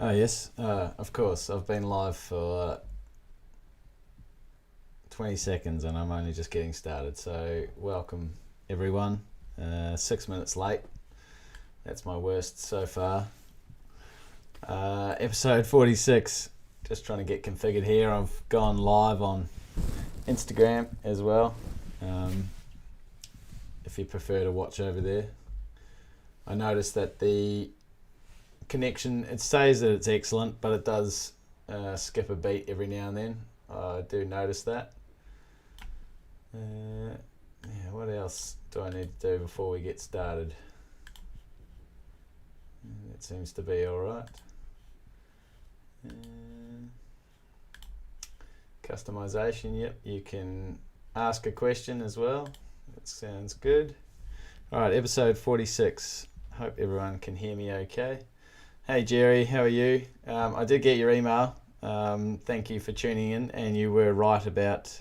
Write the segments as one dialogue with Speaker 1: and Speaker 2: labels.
Speaker 1: Oh yes, of course. I've been live for 20 seconds and I'm only just getting started. So welcome everyone. 6 minutes late. That's my worst so far. Episode 46. Just trying to get configured here. I've gone live on Instagram as well. If you prefer to watch over there. I noticed that the connection, it says that it's excellent, but it does skip a beat every now and then. I do notice that. Yeah, what else do I need to do before we get started? It seems to be alright. Customization, yep, you can ask a question as well. That sounds good. Alright, episode 46. Hope everyone can hear me okay. Hey Jerry, how are you? I did get your email. Thank you for tuning in, and you were right about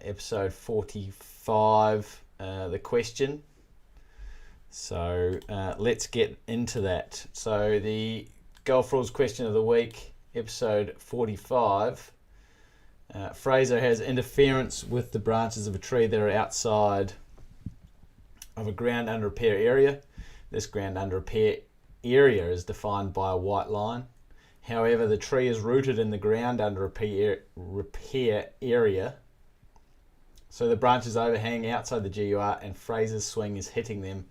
Speaker 1: episode 45, the question. So let's get into that. So the GolfRules question of the week, episode 45. Fraser has interference with the branches of a tree that are outside of a ground under repair area. This ground under repair area is defined by a white line. However, the tree is rooted in the ground under repair area, so the branches overhang outside the GUR and Fraser's swing is hitting them,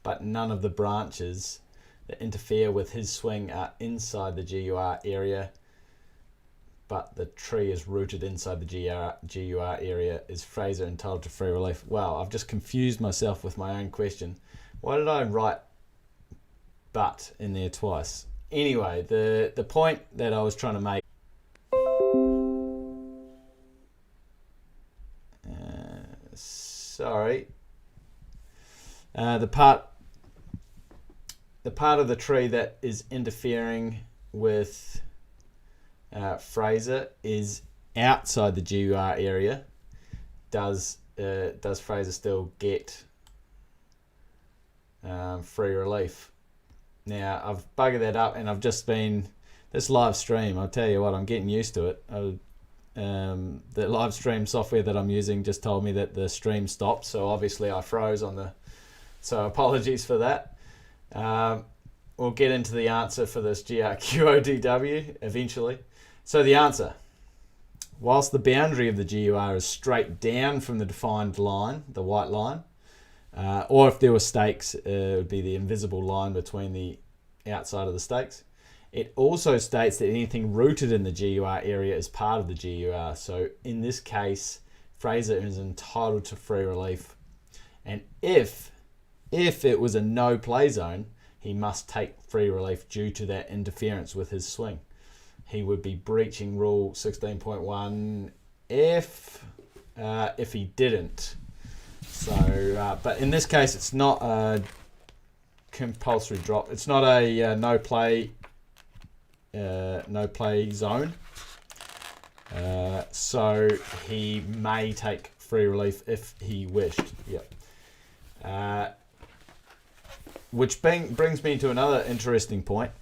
Speaker 1: but none of the branches that interfere with his swing are inside the GUR area, but the tree is rooted inside the GUR area. Is Fraser entitled to free relief? Wow, I've just confused myself with my own question. Why did I write but in there twice? Anyway, the point that I was trying to make, the part of the tree that is interfering with Fraser is outside the GUR area. Does Fraser still get free relief? Now, I've buggered that up, and I've just been, this live stream, I'll tell you what, I'm getting used to it. The live stream software that I'm using just told me that the stream stopped, so obviously I froze so apologies for that. We'll get into the answer for this GRQODW eventually. So the answer, whilst the boundary of the GUR is straight down from the defined line, the white line, or if there were stakes, it would be the invisible line between the outside of the stakes. It also states that anything rooted in the GUR area is part of the GUR. So in this case, Fraser is entitled to free relief. And if it was a no play zone, he must take free relief due to that interference with his swing. He would be breaching rule 16.1 if he didn't. So, but in this case, it's not a compulsory drop. It's not a no play zone. So he may take free relief if he wished. Yep. Which brings me to another interesting point.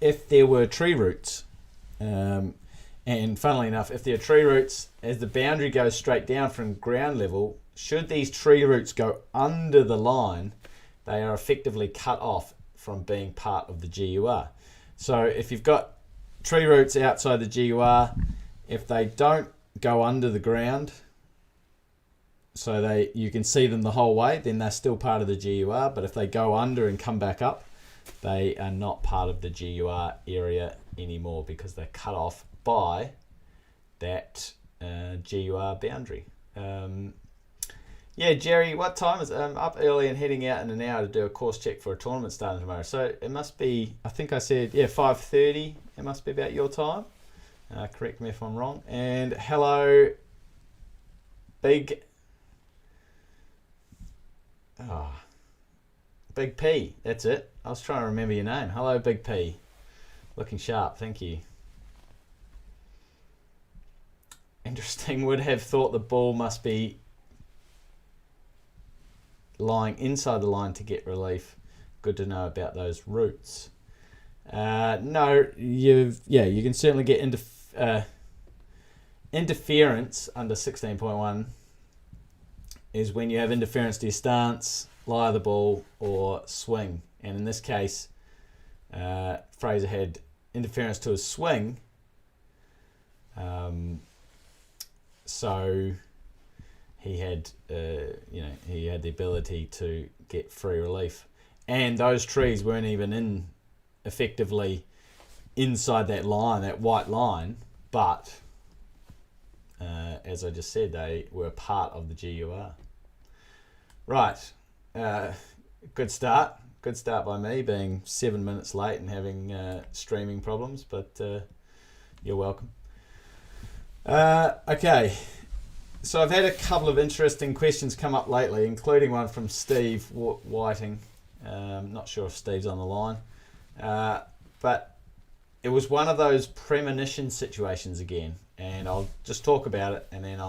Speaker 1: If there were tree roots, and funnily enough, if there are tree roots, as the boundary goes straight down from ground level, should these tree roots go under the line, they are effectively cut off from being part of the GUR. So if you've got tree roots outside the GUR, if they don't go under the ground, so you can see them the whole way, then they're still part of the GUR. But if they go under and come back up, they are not part of the GUR area anymore because they're cut off by that GUR boundary. Yeah, Jerry, what time is it? I'm up early and heading out in an hour to do a course check for a tournament starting tomorrow. So it must be, I think I said, 5:30. It must be about your time. Correct me if I'm wrong. And hello, Big P. That's it. I was trying to remember your name. Hello, Big P. Looking sharp. Thank you. Interesting. Would have thought the ball must be lying inside the line to get relief. Good to know about those roots. No, you can certainly get interference under 16.1 is when you have interference to your stance, lie of the ball, or swing. And in this case, Fraser had interference to his swing, so he had he had the ability to get free relief, and those trees weren't even effectively inside that line, that white line, but as I just said, they were part of the GUR. Right, good start by me, being 7 minutes late and having streaming problems, but you're welcome. Okay, so I've had a couple of interesting questions come up lately, including one from Steve Whiting. Not sure if Steve's on the line, but it was one of those premonition situations again, and I'll just talk about it, and then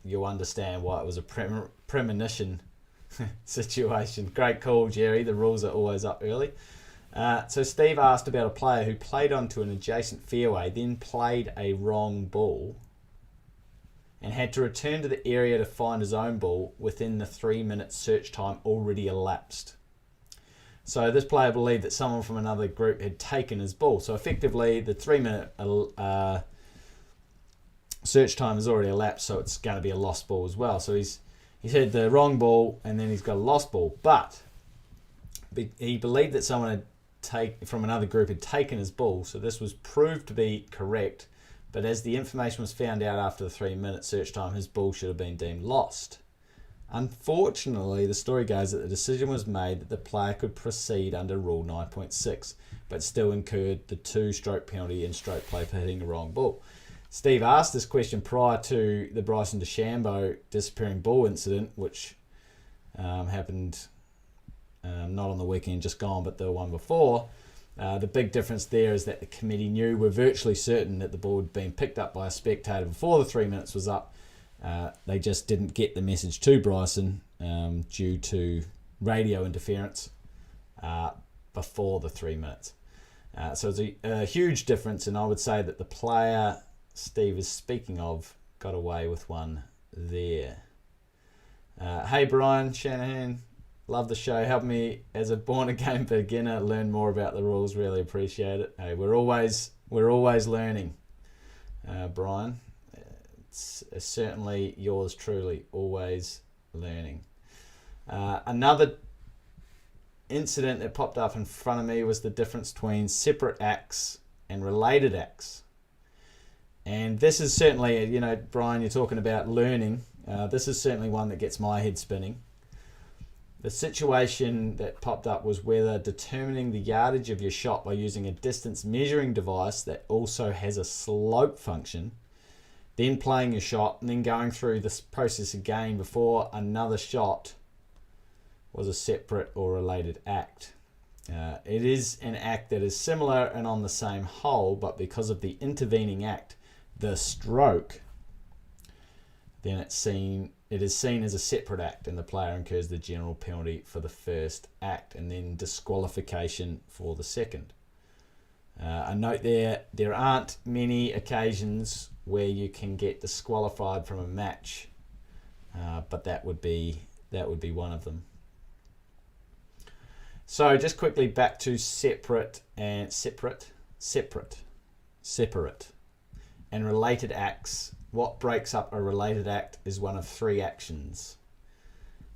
Speaker 1: you'll understand why it was a premonition situation. Great call, Jerry. The rules are always up early. So Steve asked about a player who played onto an adjacent fairway, then played a wrong ball, and had to return to the area to find his own ball within the 3-minute search time already elapsed. So this player believed that someone from another group had taken his ball. So effectively, the 3-minute search time has already elapsed, so it's going to be a lost ball as well. So he's had the wrong ball, and then he's got a lost ball. But he believed that someone from another group had taken his ball, so this was proved to be correct. But as the information was found out after the 3-minute search time, his ball should have been deemed lost. Unfortunately, the story goes that the decision was made that the player could proceed under Rule 9.6, but still incurred the 2-stroke penalty in stroke play for hitting the wrong ball. Steve asked this question prior to the Bryson DeChambeau disappearing ball incident, which happened not on the weekend just gone, but the one before. The big difference there is that the committee we're virtually certain that the ball had been picked up by a spectator before the 3 minutes was up. They just didn't get the message to Bryson due to radio interference before the 3 minutes. So it's a huge difference, and I would say that the player Steve is speaking of got away with one there. Hey Brian Shanahan, love the show. Help me as a born-again beginner learn more about the rules. Really appreciate it. Hey, we're always learning, Brian. It's certainly yours truly, always learning. Another incident that popped up in front of me was the difference between separate acts and related acts. And this is certainly, Brian, you're talking about learning. This is certainly one that gets my head spinning. The situation that popped up was whether determining the yardage of your shot by using a distance measuring device that also has a slope function, then playing your shot, and then going through this process again before another shot was a separate or related act. It is an act that is similar and on the same hole, but because of the intervening act, the stroke, then it is seen as a separate act, and the player incurs the general penalty for the first act and then disqualification for the second. A note there aren't many occasions where you can get disqualified from a match, but that would be one of them. So just quickly back to separate and related acts. What breaks up a related act is one of 3 actions.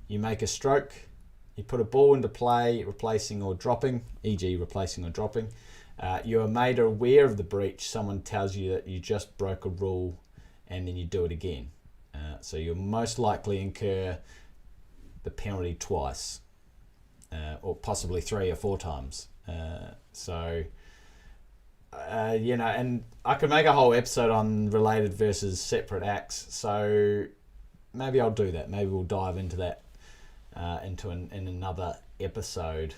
Speaker 1: You make a stroke, you put a ball into play, replacing or dropping, e.g. replacing or dropping. You are made aware of the breach. Someone tells you that you just broke a rule, and then you do it again. So you'll most likely incur the penalty twice, or possibly 3 or 4 times. And I could make a whole episode on related versus separate acts. So maybe I'll do that. Maybe we'll dive into that in another episode.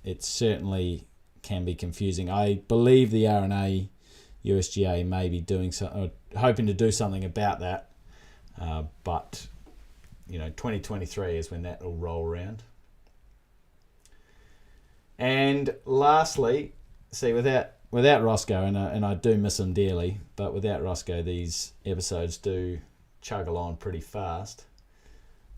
Speaker 1: It certainly can be confusing. I believe the R&A USGA may be doing hoping to do something about that, but 2023 is when that will roll around. And lastly, see, without Roscoe, and I do miss him dearly, but without Roscoe, these episodes do chug along pretty fast.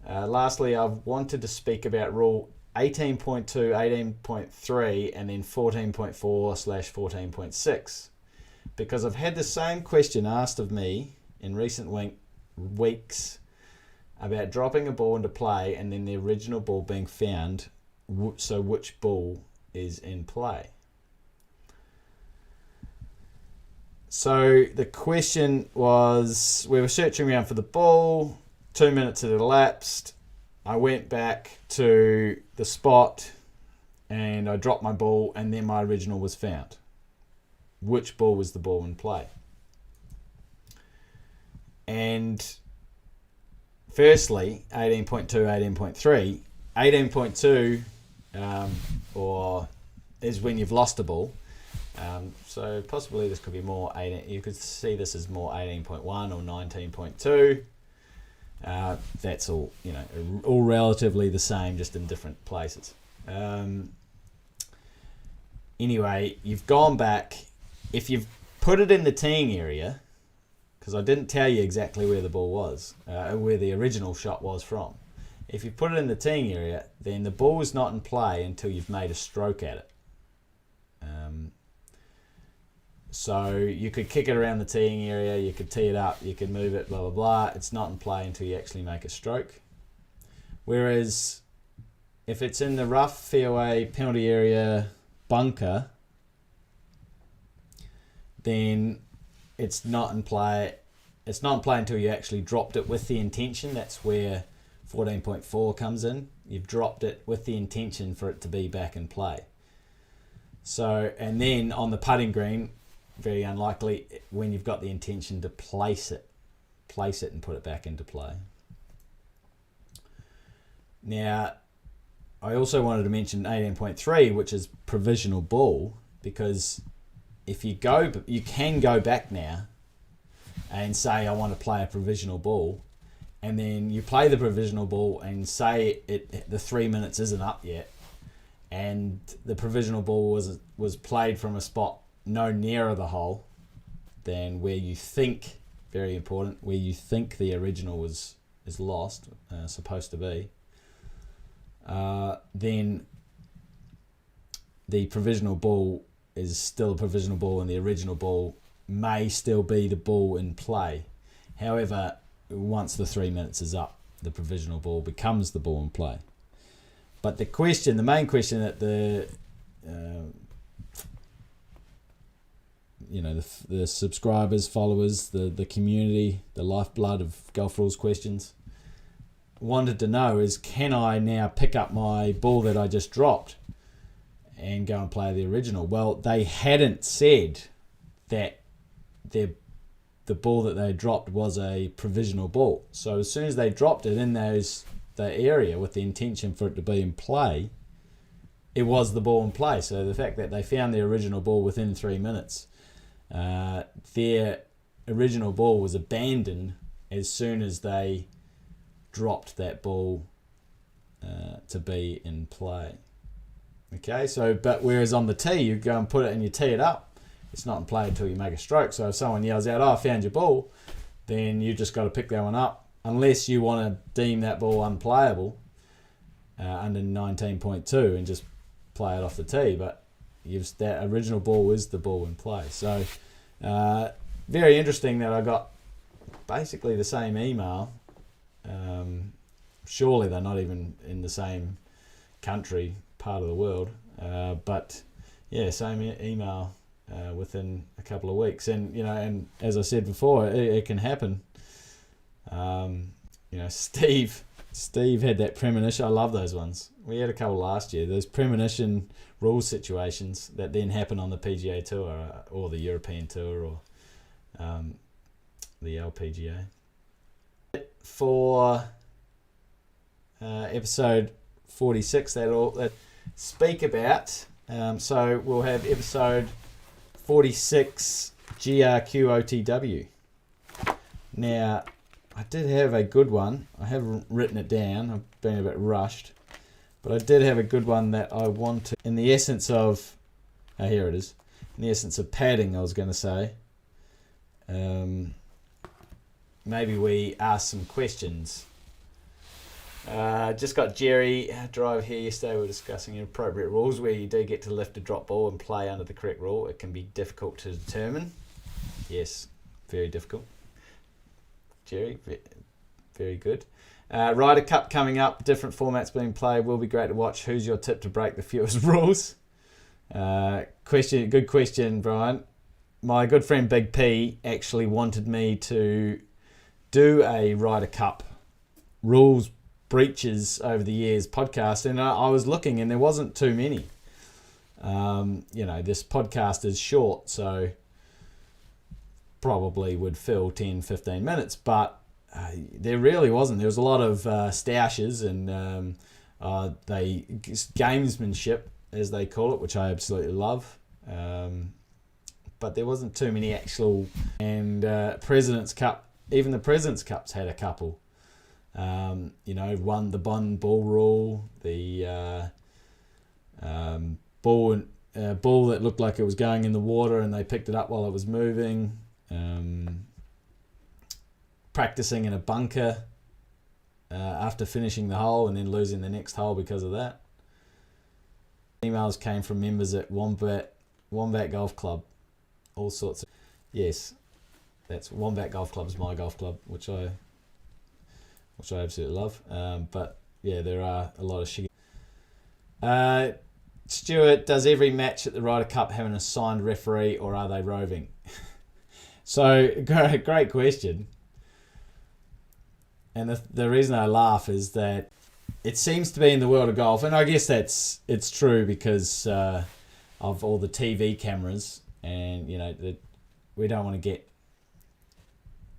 Speaker 1: Lastly, I've wanted to speak about rule 18.2, 18.3, and then 14.4/14.6, because I've had the same question asked of me in recent weeks about dropping a ball into play and then the original ball being found, so which ball is in play. So the question was, we were searching around for the ball, 2 minutes had elapsed, I went back to the spot and I dropped my ball and then my original was found. Which ball was the ball in play? And firstly, 18.2, 18.3. 18.2 or is when you've lost a ball. So possibly this could be more 18. You could see this as more 18.1 or 19.2. That's all, all relatively the same, just in different places. Anyway, you've gone back. If you've put it in the teeing area, because I didn't tell you exactly where the ball was, where the original shot was from. If you put it in the teeing area, then the ball is not in play until you've made a stroke at it. So you could kick it around the teeing area, you could tee it up, you could move it, blah, blah, blah. It's not in play until you actually make a stroke. Whereas if it's in the rough, fairway, penalty area, bunker, then it's not in play. It's not in play until you actually dropped it with the intention. That's where 14.4 comes in. You've dropped it with the intention for it to be back in play. So, and then on the putting green, very unlikely when you've got the intention to place it and put it back into play. Now, I also wanted to mention 18.3, which is provisional ball, because if you can go back now and say, I want to play a provisional ball, and then you play the provisional ball and say the 3 minutes isn't up yet, and the provisional ball was played from a spot no nearer the hole than where you think, very important, where you think the original is lost, supposed to be, then the provisional ball is still a provisional ball and the original ball may still be the ball in play. However, once the 3 minutes is up, the provisional ball becomes the ball in play. But the main question that the subscribers, followers, the community, the lifeblood of GolfRules questions wanted to know is, can I now pick up my ball that I just dropped and go and play the original? Well, they hadn't said that the ball that they dropped was a provisional ball. So as soon as they dropped it in the area with the intention for it to be in play, it was the ball in play. So the fact that they found the original ball within 3 minutes, their original ball was abandoned as soon as they dropped that ball to be in play. Okay, so but whereas on the tee, you go and put it and you tee it up, it's not in play until you make a stroke. So if someone yells out, "Oh, I found your ball," then you just got to pick that one up, unless you want to deem that ball unplayable under 19.2 and just play it off the tee. But that original ball is the ball in play. So very interesting that I got basically the same email. Surely they're not even in the same country, part of the world, but yeah, same email within a couple of weeks. And and as I said before, it can happen. Steve had that premonition. I love those ones. We had a couple last year. Those premonition rule situations that then happen on the PGA Tour or the European Tour or the LPGA. For episode 46, that speak about. So we'll have episode 46 GRQOTW. Now, I did have a good one. I haven't written it down. I've been a bit rushed. But I did have a good one that I wanted, in the essence of here it is. In the essence of padding, I was going to say. Maybe we ask some questions. Just got Jerry drive here yesterday. We were discussing inappropriate rules where you do get to lift a drop ball and play under the correct rule. It can be difficult to determine. Yes, very difficult. Jerry, very good. Ryder Cup coming up. Different formats being played. Will be great to watch. Who's your tip to break the fewest rules? Good question, Brian. My good friend Big P actually wanted me to do a Ryder Cup rules breaches over the years podcast, and I was looking and there wasn't too many. This podcast is short, so probably would fill 10-15 minutes, but there really wasn't. There was a lot of stoushes and gamesmanship, as they call it, which I absolutely love. But there wasn't too many actual. And President's Cup, even the President's Cups had a couple. The ball rule, the ball that looked like it was going in the water and they picked it up while it was moving. Practicing in a bunker after finishing the hole and then losing the next hole because of that. Emails came from members at Wombat Golf Club, all sorts of. Yes, that's Wombat Golf Club is my golf club, which I absolutely love. But yeah, there are a lot of shit. Stuart, does every match at the Ryder Cup have an assigned referee or are they roving? So, great question. And the reason I laugh is that it seems to be in the world of golf, and I guess it's true because of all the TV cameras, and we don't want to get,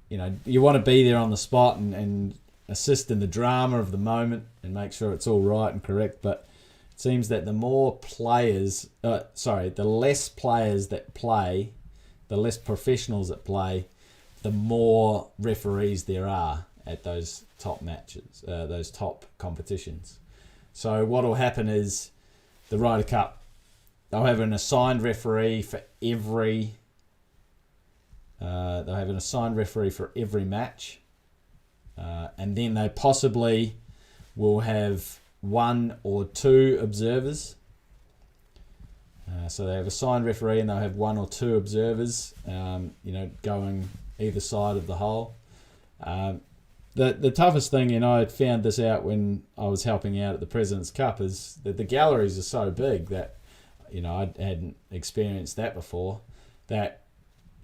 Speaker 1: you want to be there on the spot and assist in the drama of the moment and make sure it's all right and correct. But it seems that the less players that play, the less professionals that play, the more referees there are at those top matches, those top competitions. So what will happen is the Ryder Cup, they'll have an assigned referee for every. They'll have an assigned referee for every match, and then they possibly will have one or two observers. So they have a assigned referee, and they'll have one or two observers, going either side of the hole. The toughest thing, and I found this out when I was helping out at the President's Cup, is that the galleries are so big that, I hadn't experienced that before, that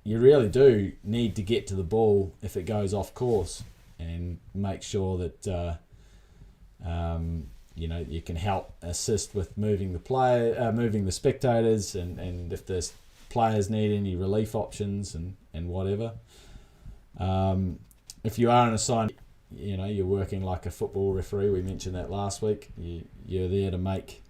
Speaker 1: you really do need to get to the ball if it goes off course and make sure that, you can help assist with moving the spectators, and if the players need any relief options and whatever. If you are an assigned, you're working like a football referee. We mentioned that last week. You're there to make